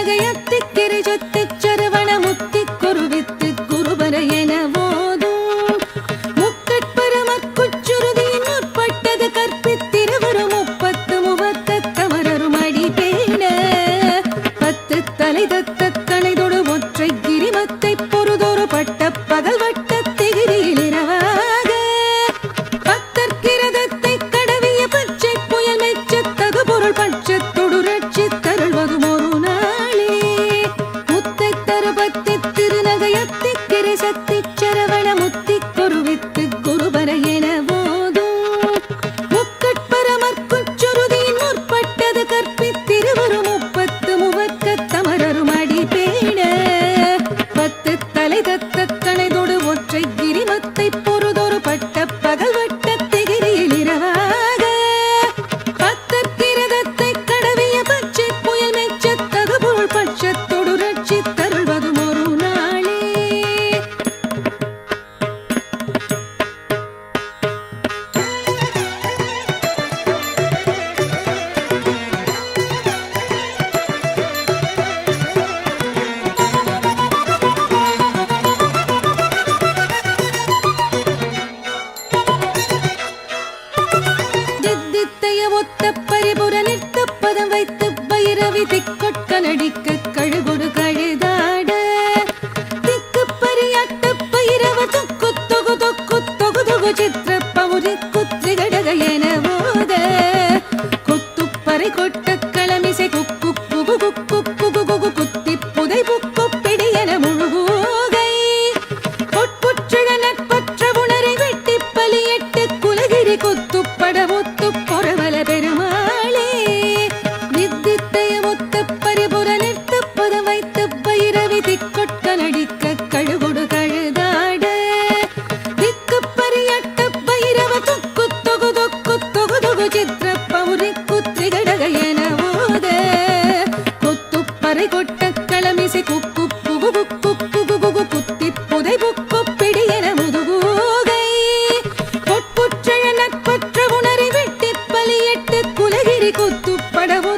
திருநகையத்திக்கிரை சொத்திச் சரவண முத்திக் குருவித்து குருபர என ஓதும் முக்கட்பரமக்குச்சுருதியின் முற்பட்டது கற்பித்திருவரும் முப்பத்து முவக்கத்தமரரும் அடிபேண பத்து தலை தத்த கணைதொடு ஒற்றை கிரிமத்தை பொறுதொரு பட்ட பகல் வட்ட திகிரியில் இரவாக பத்தற்கிரதத்தை கடவிய பச்சை புயல் மெச்சத்தகு பொருள் பட்சத்தொடு ரட்சித்தருள்வதும் ஒரு நாளே முத்தை தருபத்தி திருநகையத்திக்கிரை சத்திச் சரவண முத்திக் குருவித்து குருபர என ஓதும் முக்கட்பரமற்குச்சுருதியின் முற்பட்டது கற்பித்திருவரும் முப்பத்து முவக்கத்தமரரும் அடிபேண பத்து தலை தத்த கணைதொடு ஒற்றை கிரிமத்தை பொறுதொரு பட்ட பகல் வட்ட திகிரியில் இரவாக பத்தற்கிரதத்தை கடவிய பச்சை புயல் மெச்சத்தகு பொருள் பட்சத்தொடு ரட்சித்தருள்வதும் ஒரு நாளே தித்தித்தைய ஒத்த பரிபுர நிறுத்த பதம் வைத்து பைரவி திக்கொட்க நடிக்க கழுகுடு கழுதாட திக்கு பரியாட்ட பைரவ தொக்கு தொகு தொக்கு தொகு தொகு சித்திர பௌரி குத்ரி கடக என ஓத குத்துப்பறை கொட்ட களமிசை குக்கு குகு குக்கு குகு குகு குத்தி புதை புக்கு பிடி என முழுகூகை பொற்புற்றிட நட்பற்ற உணரை வெட்டி பலியிட்டு குலகிரி குத்துப்பட ஒத்து பொறவல பெருமாளே வித்தித்தைய ஒத்த பரிபுர நிறுத்த பதம் வைத்து பைரவி திக்கொட்க நடிக்க கழுகுடு கழுதாட திக்கு பரியட்ட பைரவ தொக்கு தொகு தொக்கு தொகு தொகு சித்திர பௌரி குத்ரி கடக என ஓத குத்துப்பறை கொட்ட களமிசை குக்கு புகு புக்கு புகு புகு குத்தி புதை புக்கு பிடி என முதுகூகை பொற்புற்றழ நட்பற்ற உணரை வெட்டி பலியிட்டு குலகிரி குத்துப்படவோ